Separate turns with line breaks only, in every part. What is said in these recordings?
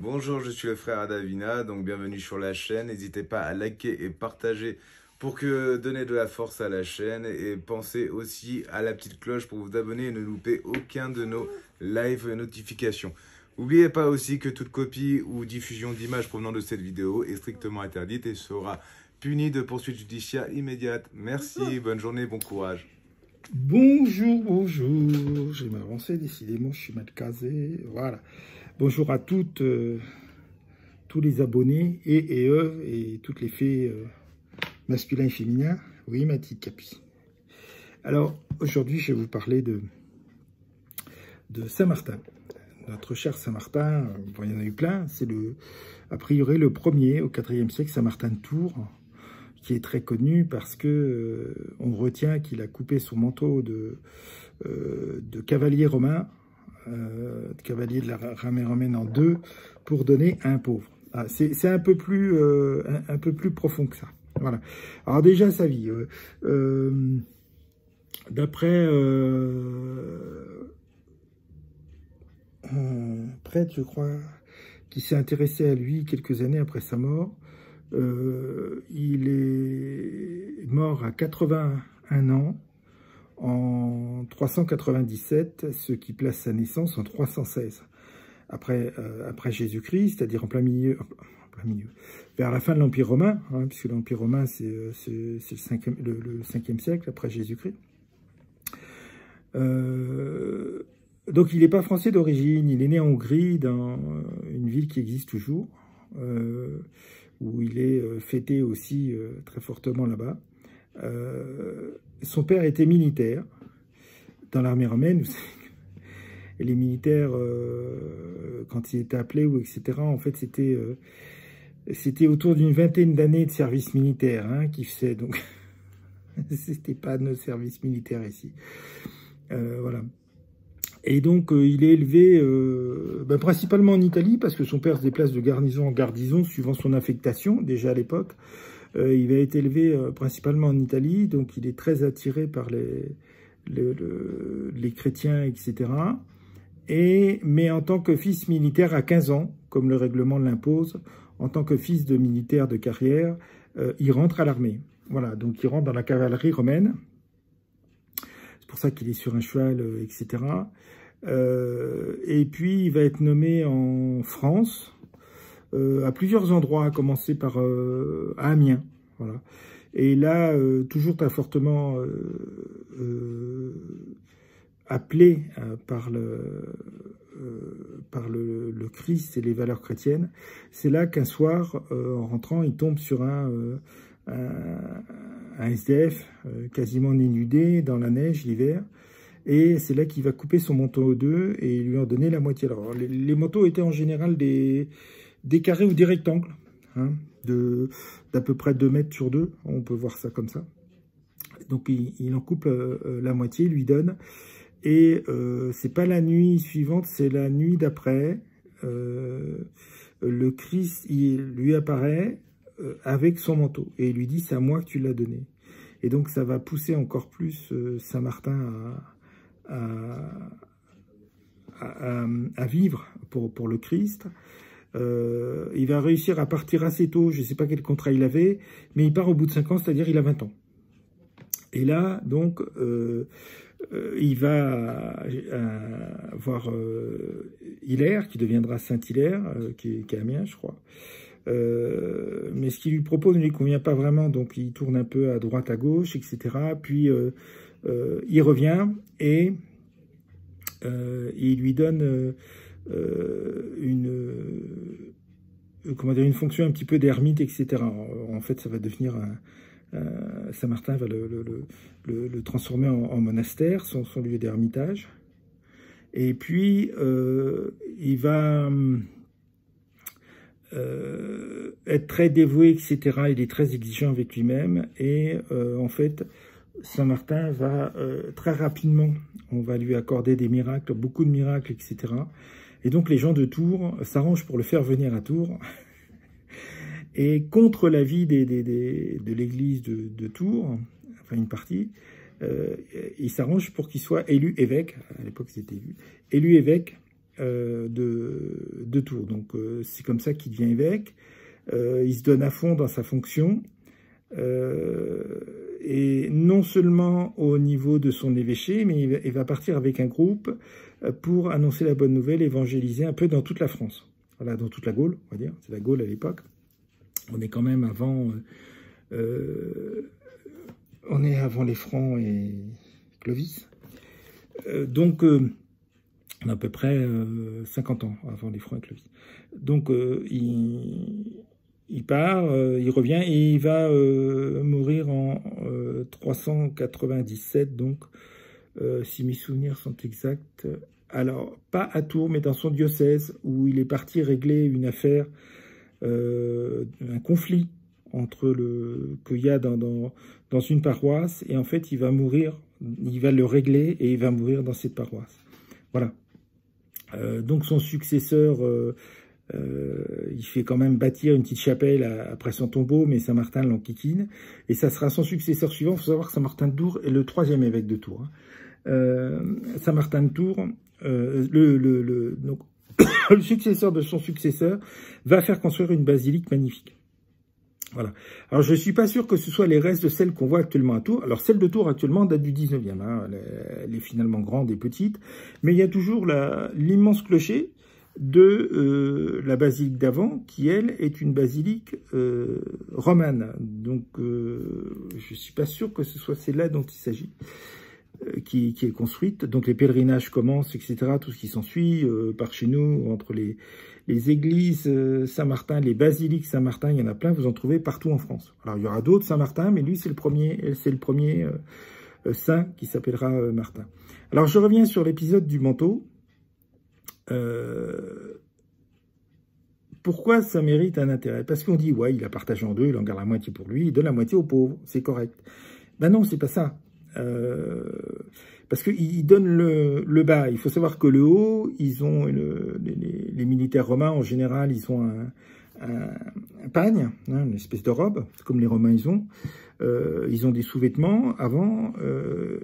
Bonjour, je suis le frère Adavina, donc bienvenue sur la chaîne. N'hésitez pas à liker et partager pour que donner de la force à la chaîne. Et pensez aussi à la petite cloche pour vous abonner et ne louper aucun de nos live notifications. N'oubliez pas aussi que toute copie ou diffusion d'images provenant de cette vidéo est strictement interdite et sera punie de poursuites judiciaires immédiates. Merci, bonne journée, bon courage.
Bonjour, bonjour. Je vais m'avancer, décidément, je suis mal casé. Voilà. Bonjour à toutes, tous les abonnés et eux, et toutes les fées masculins et féminins. Oui, ma petite Capi. Alors, aujourd'hui, je vais vous parler de Saint-Martin. Notre cher Saint-Martin, bon, il y en a eu plein. C'est a priori le premier au IVe siècle, Saint-Martin de Tours, qui est très connu parce que on retient qu'il a coupé son manteau de cavalier romain, de cavalier de l'armée romaine en deux, pour donner à un pauvre. Ah, c'est un peu plus profond que ça. Voilà. Alors déjà sa vie, d'après un prêtre, je crois, qui s'est intéressé à lui quelques années après sa mort. Il est mort à 81 ans en 397, ce qui place sa naissance en 316 après Jésus-Christ, c'est-à-dire en plein milieu, vers la fin de l'Empire romain, hein, puisque l'Empire romain c'est le 5e siècle après Jésus-Christ. Donc il n'est pas français d'origine, il est né en Hongrie, dans une ville qui existe toujours, où il est fêté aussi très fortement là-bas. Son père était militaire dans l'armée romaine. Et les militaires, quand ils étaient appelés, ou etc., en fait, c'était autour d'une vingtaine d'années de service militaire hein, qui faisait. Donc, c'était pas nos services militaires ici. Voilà. Et donc, il est élevé principalement en Italie, parce que son père se déplace de garnison en garnison, suivant son affectation, déjà à l'époque. Il va être élevé principalement en Italie, donc il est très attiré par les chrétiens, etc. Mais en tant que fils militaire à 15 ans, comme le règlement l'impose, en tant que fils de militaire de carrière, il rentre à l'armée. Voilà, donc il rentre dans la cavalerie romaine. C'est pour ça qu'il est sur un cheval, etc. Et puis, il va être nommé en France, à plusieurs endroits, à commencer par à Amiens. Voilà. Et là, toujours très fortement appelé par le Christ et les valeurs chrétiennes. C'est là qu'un soir, en rentrant, il tombe sur un SDF quasiment dénudé dans la neige l'hiver, et c'est là qu'il va couper son manteau en deux et lui en donner la moitié. Alors les manteaux étaient en général des carrés ou des rectangles, hein, d'à peu près 2 mètres sur 2, on peut voir ça comme ça. Donc il en coupe la moitié, lui donne, et c'est pas la nuit suivante, c'est la nuit d'après. Le Christ il lui apparaît avec son manteau, et il lui dit « c'est à moi que tu l'as donné ». Et donc ça va pousser encore plus Saint-Martin à vivre pour le Christ. Il va réussir à partir assez tôt, je ne sais pas quel contrat il avait, mais il part au bout de 5 ans, c'est-à-dire il a 20 ans. Et là, donc, il va voir Hilaire, qui deviendra Saint-Hilaire, qui est Amiens, je crois. Mais ce qu'il lui propose ne lui convient pas vraiment, donc il tourne un peu à droite, à gauche, etc. Puis il revient et il lui donne une fonction un petit peu d'ermite, etc. En fait, ça va devenir Saint-Martin va le transformer en monastère, son lieu d'ermitage. Et puis il va être très dévoué, etc. Il est très exigeant avec lui-même. Et en fait, Saint-Martin va très rapidement, on va lui accorder des miracles, beaucoup de miracles, etc. Et donc les gens de Tours s'arrangent pour le faire venir à Tours. Et contre l'avis de l'église de Tours, enfin une partie, ils s'arrangent pour qu'il soit élu évêque. À l'époque, c'était élu évêque de Tours. Donc c'est comme ça qu'il devient évêque. Il se donne à fond dans sa fonction. Et non seulement au niveau de son évêché, mais il va partir avec un groupe pour annoncer la bonne nouvelle, évangéliser un peu dans toute la France. Voilà, dans toute la Gaule, on va dire. C'est la Gaule à l'époque. On est quand même avant... on est avant les Francs et Clovis. Donc, on a à peu près 50 ans avant les Francs et Clovis. Donc, il part, il revient et il va mourir en 397, donc, si mes souvenirs sont exacts. Alors, pas à Tours, mais dans son diocèse, où il est parti régler une affaire, un conflit entre qu'il y a dans une paroisse, et en fait, il va mourir, il va le régler, et il va mourir dans cette paroisse. Voilà. Donc, son successeur... il fait quand même bâtir une petite chapelle après son tombeau, mais Saint-Martin l'enquiquine, et ça sera son successeur suivant. Il faut savoir que Saint-Martin de Tours est le 3e évêque de Tours. Saint-Martin de Tours, donc, le successeur de son successeur va faire construire une basilique magnifique. Voilà. Alors, je suis pas sûr que ce soit les restes de celle qu'on voit actuellement à Tours. Alors, celle de Tours actuellement date du 19e. Hein. Elle est finalement grande et petite, mais il y a toujours l'immense clocher de la basilique d'avant, qui, elle, est une basilique romane. Donc, je suis pas sûr que ce soit celle-là dont il s'agit, qui est construite. Donc, les pèlerinages commencent, etc., tout ce qui s'ensuit, par chez nous, entre les églises Saint-Martin, les basiliques Saint-Martin, il y en a plein, vous en trouvez partout en France. Alors, il y aura d'autres Saint-Martin, mais lui, c'est le premier saint qui s'appellera Martin. Alors, je reviens sur l'épisode du manteau. Pourquoi ça mérite un intérêt? Parce qu'on dit, ouais, il a partagé en deux, il en garde la moitié pour lui, il donne la moitié aux pauvres, c'est correct. Ben non, c'est pas ça. Parce qu'il donne le bas. Il faut savoir que le haut, ils ont les militaires romains, en général, ils ont un pagne, hein, une espèce de robe, comme les Romains ils ont. Ils ont des sous-vêtements avant,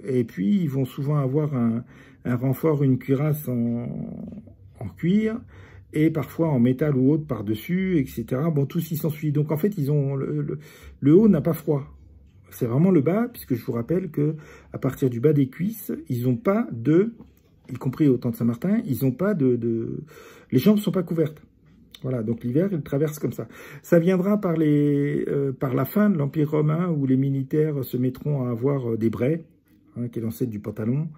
et puis ils vont souvent avoir un renfort, une cuirasse en cuir, et parfois en métal ou autre par-dessus, etc. Bon, tout s'y s'ensuit. Donc en fait, ils ont le haut n'a pas froid. C'est vraiment le bas, puisque je vous rappelle que à partir du bas des cuisses, ils n'ont pas y compris au temps de Saint-Martin, ils n'ont pas les jambes ne sont pas couvertes. Voilà, donc l'hiver, il traverse comme ça. Ça viendra par la fin de l'Empire romain, où les militaires se mettront à avoir des braies, hein, qui est l'ancêtre du pantalon,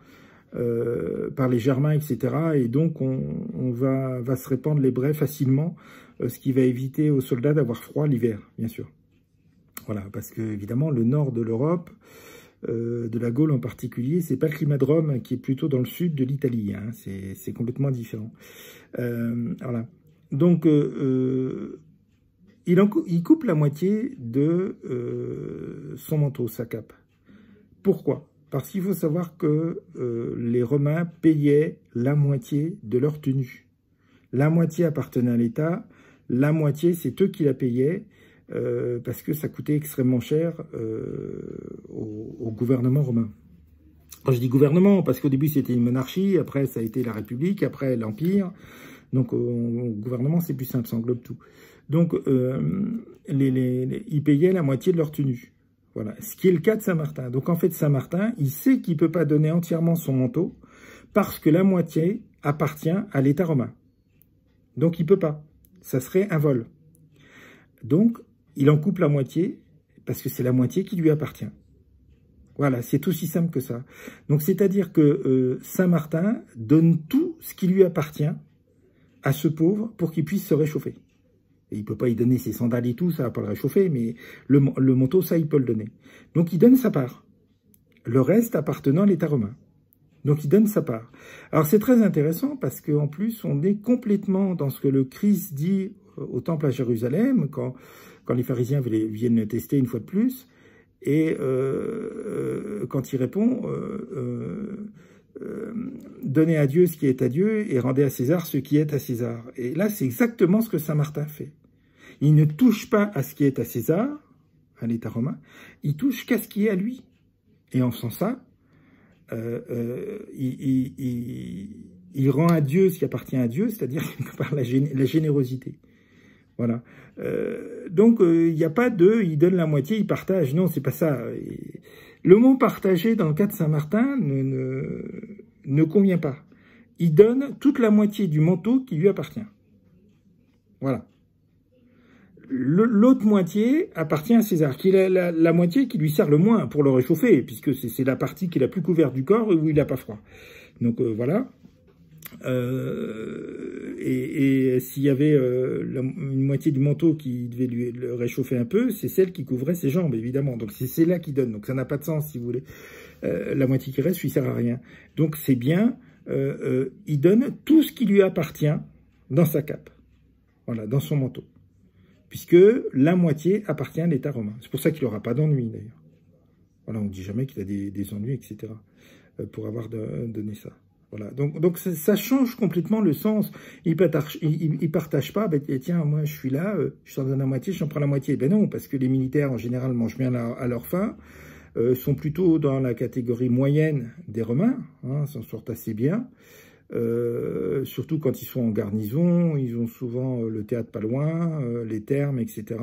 par les Germains, etc. Et donc, on va se répandre les braies facilement, ce qui va éviter aux soldats d'avoir froid l'hiver, bien sûr. Voilà, parce que évidemment, le nord de l'Europe, de la Gaule en particulier, c'est pas le climat de Rome, qui est plutôt dans le sud de l'Italie. Hein, c'est complètement différent. Voilà. Donc, il coupe la moitié de son manteau, sa cape. Pourquoi? Parce qu'il faut savoir que les Romains payaient la moitié de leur tenue. La moitié appartenait à l'État, la moitié, c'est eux qui la payaient, parce que ça coûtait extrêmement cher au gouvernement romain. Quand je dis gouvernement, parce qu'au début c'était une monarchie, après ça a été la République, après l'Empire. Donc au gouvernement c'est plus simple, ça englobe tout. Donc ils payaient la moitié de leur tenue. Voilà, ce qui est le cas de Saint-Martin. Donc en fait Saint-Martin, il sait qu'il ne peut pas donner entièrement son manteau parce que la moitié appartient à l'État romain. Donc il ne peut pas. Ça serait un vol. Donc il en coupe la moitié parce que c'est la moitié qui lui appartient. Voilà, c'est aussi simple que ça. Donc c'est-à-dire que Saint-Martin donne tout ce qui lui appartient à ce pauvre pour qu'il puisse se réchauffer. Et il ne peut pas y donner ses sandales et tout, ça ne va pas le réchauffer, mais le manteau, ça, il peut le donner. Donc il donne sa part. Le reste appartenant à l'État romain. Donc il donne sa part. Alors c'est très intéressant parce qu'en plus, on est complètement dans ce que le Christ dit au temple à Jérusalem, quand les pharisiens viennent le tester une fois de plus, et quand il répond... donnez à Dieu ce qui est à Dieu et rendez à César ce qui est à César. Et là, c'est exactement ce que Saint-Martin fait. Il ne touche pas à ce qui est à César, à l'État romain, il touche qu'à ce qui est à lui. Et en faisant ça, Il rend à Dieu ce qui appartient à Dieu, c'est-à-dire par la générosité. Voilà. Donc, il n'y a pas de « il donne la moitié, il partage ». Non, c'est pas ça. Le mot « partager » dans le cas de Saint-Martin ne convient pas. Il donne toute la moitié du manteau qui lui appartient. Voilà. L'autre moitié appartient à César, qui est la moitié qui lui sert le moins pour le réchauffer, puisque c'est la partie qui est la plus couverte du corps où il n'a pas froid. Donc voilà. Et s'il y avait une moitié du manteau qui devait le réchauffer un peu, c'est celle qui couvrait ses jambes, évidemment. Donc c'est là qui donne. Donc ça n'a pas de sens, si vous voulez. La moitié qui reste lui sert à rien. Donc c'est bien, il donne tout ce qui lui appartient dans sa cape. Voilà, dans son manteau. Puisque la moitié appartient à l'État romain. C'est pour ça qu'il n'aura pas d'ennui, d'ailleurs. Voilà, on ne dit jamais qu'il a des ennuis, etc. Pour avoir donné ça. Voilà, donc ça change complètement le sens. Il partage pas, ben, tiens, moi je suis là, je t'en donne la moitié, je t'en prends la moitié. Ben non, parce que les militaires en général mangent bien à leur faim, sont plutôt dans la catégorie moyenne des Romains, hein, s'en sortent assez bien. Surtout quand ils sont en garnison, ils ont souvent le théâtre pas loin, les thermes, etc.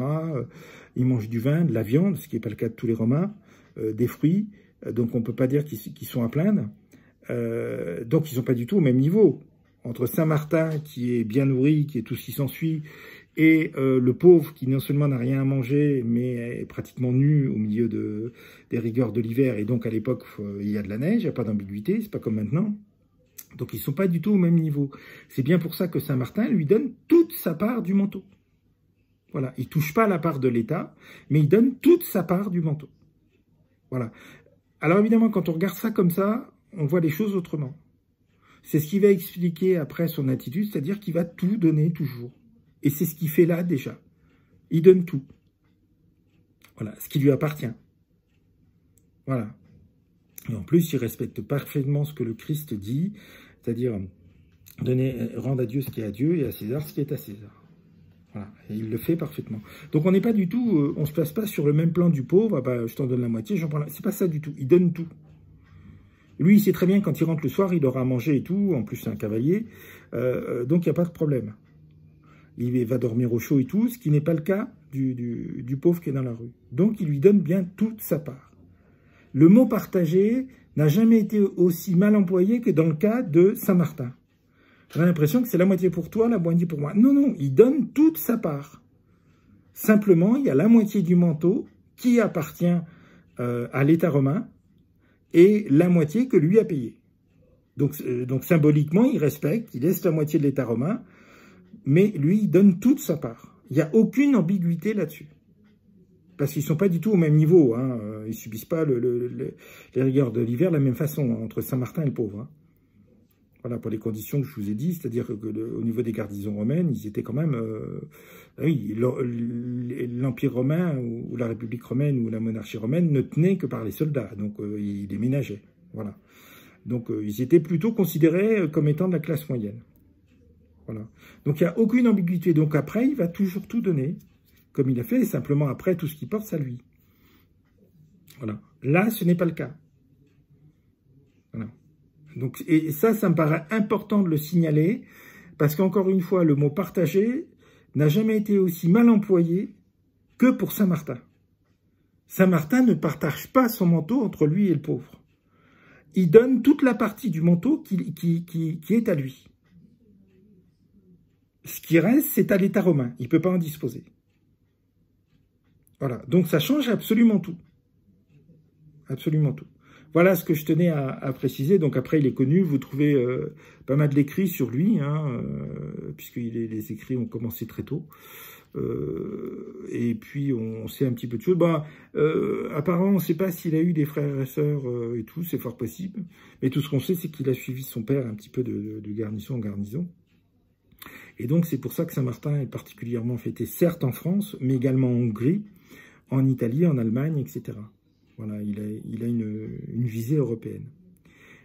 Ils mangent du vin, de la viande, ce qui n'est pas le cas de tous les Romains, des fruits, donc on ne peut pas dire qu'ils sont à plaindre. Donc ils sont pas du tout au même niveau. Entre Saint-Martin, qui est bien nourri, qui est tout ce qui s'ensuit, et le pauvre, qui non seulement n'a rien à manger, mais est pratiquement nu au milieu des rigueurs de l'hiver, et donc à l'époque, il y a de la neige, il n'y a pas d'ambiguïté, c'est pas comme maintenant. Donc ils sont pas du tout au même niveau. C'est bien pour ça que Saint-Martin lui donne toute sa part du manteau. Voilà, il touche pas la part de l'État, mais il donne toute sa part du manteau. Voilà. Alors évidemment, quand on regarde ça comme ça, on voit les choses autrement. C'est ce qui va expliquer après son attitude, c'est-à-dire qu'il va tout donner toujours. Et c'est ce qu'il fait là déjà. Il donne tout. Voilà, ce qui lui appartient. Voilà. Et en plus, il respecte parfaitement ce que le Christ dit, c'est-à-dire rendre à Dieu ce qui est à Dieu et à César ce qui est à César. Voilà, et il le fait parfaitement. Donc on n'est pas du tout, on se place pas sur le même plan du pauvre, ah bah, je t'en donne la moitié, j'en prends la... C'est pas ça du tout, il donne tout. Lui, il sait très bien, quand il rentre le soir, il aura à manger et tout, en plus c'est un cavalier, donc il n'y a pas de problème. Il va dormir au chaud et tout, ce qui n'est pas le cas du pauvre qui est dans la rue. Donc il lui donne bien toute sa part. Le mot « partager » n'a jamais été aussi mal employé que dans le cas de Saint-Martin. On a l'impression que c'est la moitié pour toi, la moitié pour moi. Non, non, il donne toute sa part. Simplement, il y a la moitié du manteau qui appartient à l'État romain, et la moitié que lui a payée. Donc symboliquement, il respecte, il laisse la moitié de l'État romain, mais lui, il donne toute sa part. Il n'y a aucune ambiguïté là-dessus. Parce qu'ils ne sont pas du tout au même niveau. Hein. Ils ne subissent pas les rigueurs de l'hiver de la même façon, hein, entre Saint-Martin et le pauvre. Hein. Voilà, pour les conditions que je vous ai dit, c'est-à-dire qu'au niveau des garnisons romaines, ils étaient quand même... oui, l'Empire romain, ou la République romaine, ou la monarchie romaine ne tenait que par les soldats, donc ils les ménageaient. Voilà. Donc ils étaient plutôt considérés comme étant de la classe moyenne. Voilà. Donc il n'y a aucune ambiguïté. Donc après, il va toujours tout donner, comme il a fait, simplement après, tout ce qu'il porte, c'est à lui. Voilà. Là, ce n'est pas le cas. Voilà. Donc, et ça me paraît important de le signaler, parce qu'encore une fois, le mot « partager » n'a jamais été aussi mal employé que pour Saint-Martin. Saint-Martin ne partage pas son manteau entre lui et le pauvre. Il donne toute la partie du manteau qui est à lui. Ce qui reste, c'est à l'État romain. Il ne peut pas en disposer. Voilà. Donc, ça change absolument tout. Absolument tout. Voilà ce que je tenais à préciser. Donc après, il est connu. Vous trouvez pas mal d'écrits sur lui, hein, puisque les écrits ont commencé très tôt. Et puis, on sait un petit peu de choses. Apparemment, on ne sait pas s'il a eu des frères et sœurs et tout. C'est fort possible. Mais tout ce qu'on sait, c'est qu'il a suivi son père un petit peu de garnison en garnison. Et donc, c'est pour ça que Saint-Martin est particulièrement fêté, certes en France, mais également en Hongrie, en Italie, en Allemagne, etc. Voilà, il a une visée européenne.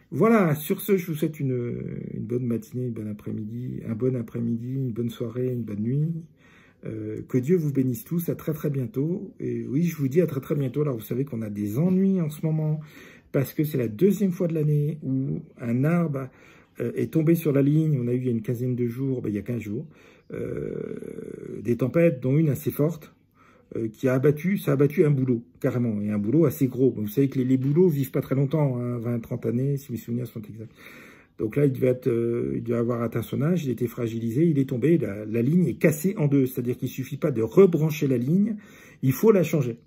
Voilà, sur ce, je vous souhaite une bonne matinée, une bonne après-midi, un bon après-midi, une bonne soirée, une bonne nuit. Que Dieu vous bénisse tous, à très très bientôt. Et oui, je vous dis à très très bientôt. Alors, vous savez qu'on a des ennuis en ce moment, parce que c'est la deuxième fois de l'année où un arbre est tombé sur la ligne. On a eu il y a une quinzaine de jours, il y a 15 jours, des tempêtes, dont une assez forte, ça a abattu un bouleau, carrément, et un bouleau assez gros. Vous savez que les bouleaux vivent pas très longtemps, hein, 20-30 années, si mes souvenirs sont exacts. Donc là, il devait avoir atteint son âge, il était fragilisé, il est tombé, la ligne est cassée en deux. C'est-à-dire qu'il ne suffit pas de rebrancher la ligne, il faut la changer.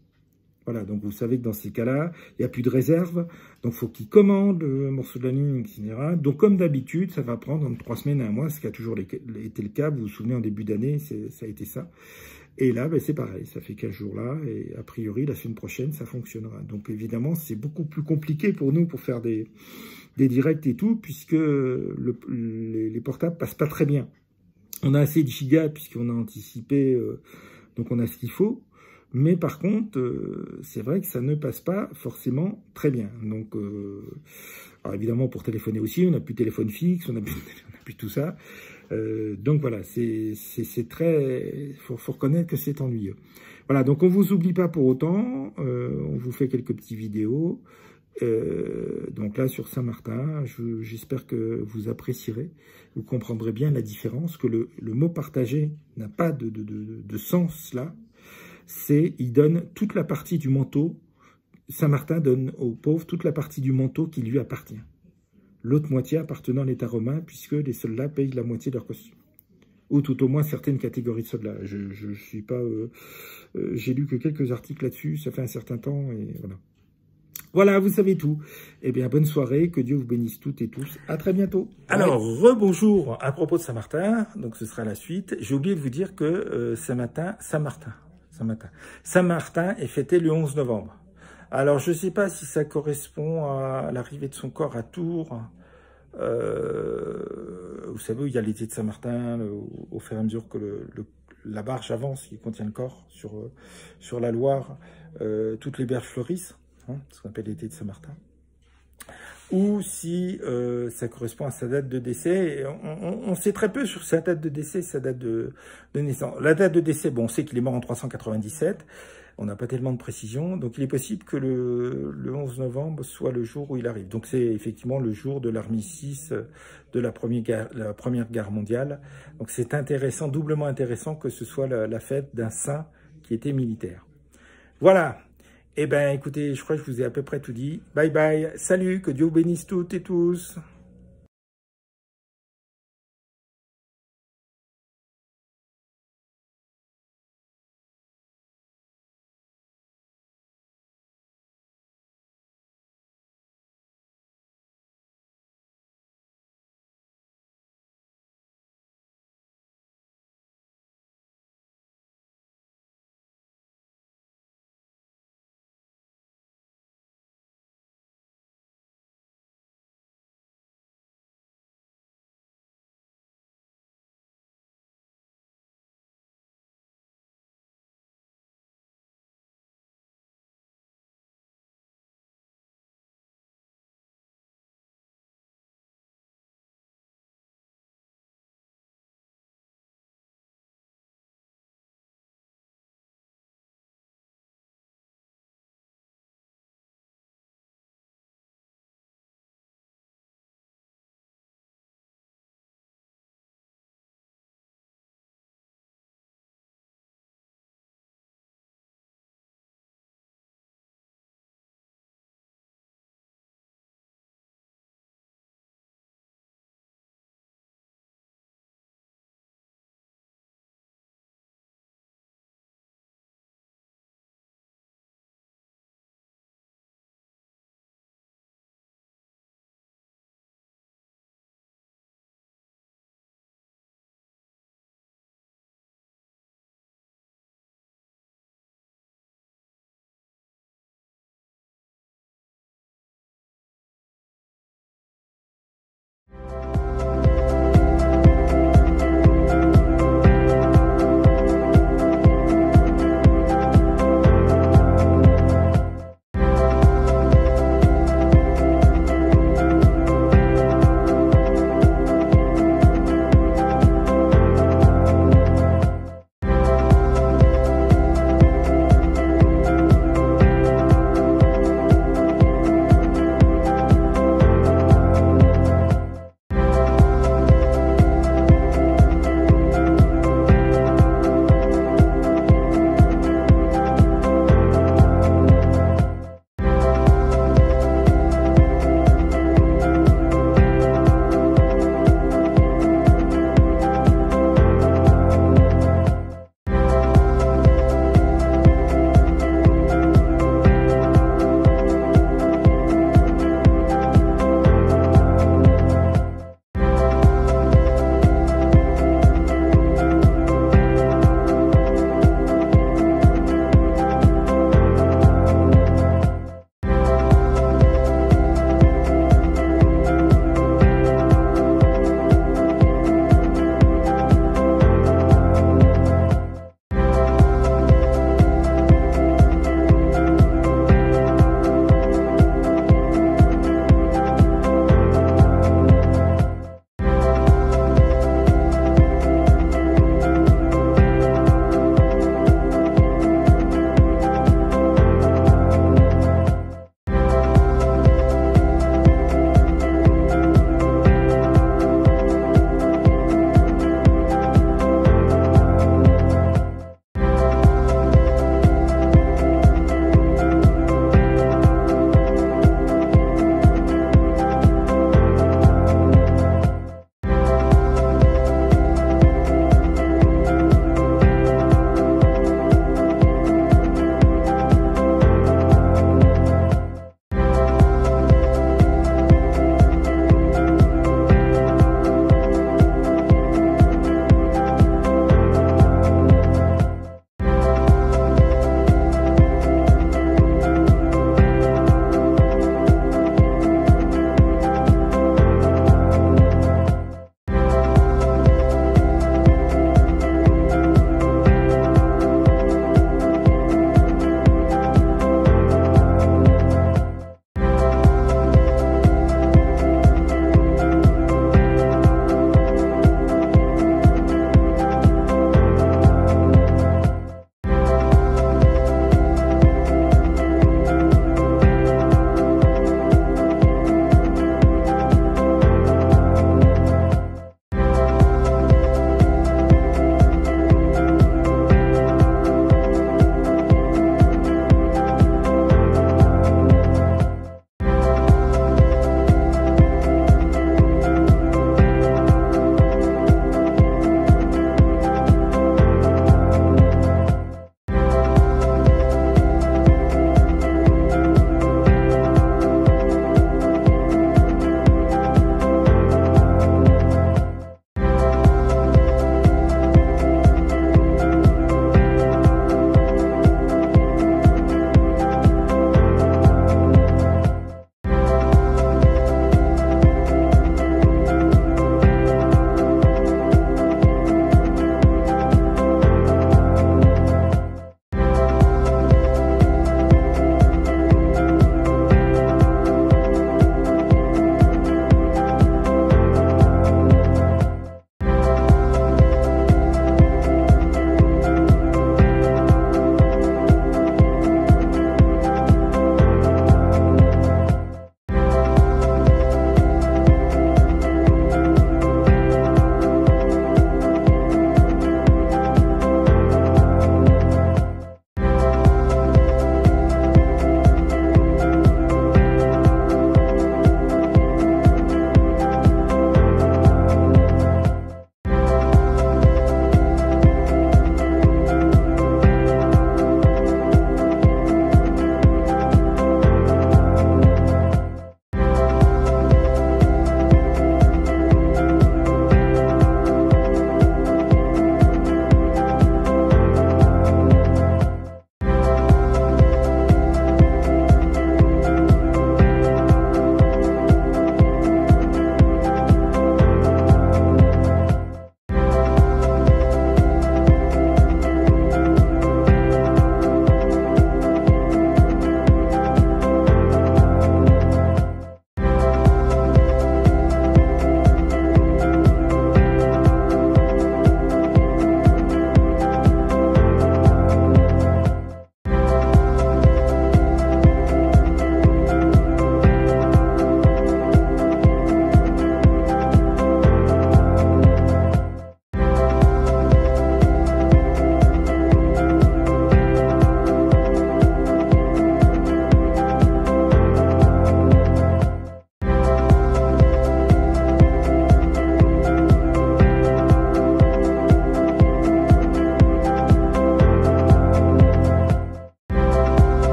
Voilà, donc vous savez que dans ces cas-là, il n'y a plus de réserve, donc il faut qu'il commande le morceau de la ligne, etc. Donc comme d'habitude, ça va prendre entre 3 semaines et 1 mois, ce qui a toujours été le cas. Vous vous souvenez, en début d'année, ça a été ça. Et là, c'est pareil, ça fait 15 jours là, et a priori, la semaine prochaine, ça fonctionnera. Donc évidemment, c'est beaucoup plus compliqué pour nous pour faire des directs et tout, puisque les portables passent pas très bien. On a assez de gigas, puisqu'on a anticipé, donc on a ce qu'il faut. Mais par contre, c'est vrai que ça ne passe pas forcément très bien. Donc, alors évidemment, pour téléphoner aussi, on n'a plus de téléphone fixe, on n'a plus tout ça. Donc voilà, c'est très... faut reconnaître que c'est ennuyeux. Voilà, donc on ne vous oublie pas pour autant. On vous fait quelques petites vidéos. Donc là, sur Saint-Martin, j'espère que vous apprécierez. Vous comprendrez bien la différence, que le mot partagé n'a pas de sens là. Il donne toute la partie du manteau. Saint-Martin donne aux pauvres toute la partie du manteau qui lui appartient. L'autre moitié appartenant à l'État romain, puisque les soldats payent la moitié de leur costume. Ou tout au moins certaines catégories de soldats. Je suis pas... j'ai lu que quelques articles là-dessus, ça fait un certain temps, et voilà. Voilà, vous savez tout. Eh bien, bonne soirée, que Dieu vous bénisse toutes et tous. À très bientôt. Alors, rebonjour à propos de Saint-Martin, donc ce sera la suite. J'ai oublié de vous dire que Saint-Martin est fêté le 11 novembre. Alors, je ne sais pas si ça correspond à l'arrivée de son corps à Tours. Vous savez où il y a l'été de Saint-Martin, au fur et à mesure que la barge avance qui contient le corps sur la Loire, toutes les berges fleurissent, hein, ce qu'on appelle l'été de Saint-Martin. Ou si ça correspond à sa date de décès. On sait très peu sur sa date de décès, sa date de naissance. La date de décès, bon, on sait qu'il est mort en 397, on n'a pas tellement de précision, donc il est possible que le 11 novembre soit le jour où il arrive. Donc c'est effectivement le jour de l'armistice de la Première Guerre mondiale. Donc c'est intéressant, doublement intéressant que ce soit la fête d'un saint qui était militaire. Voilà. Eh bien, écoutez, je crois que je vous ai à peu près tout dit. Bye bye, salut, que Dieu vous bénisse toutes et tous.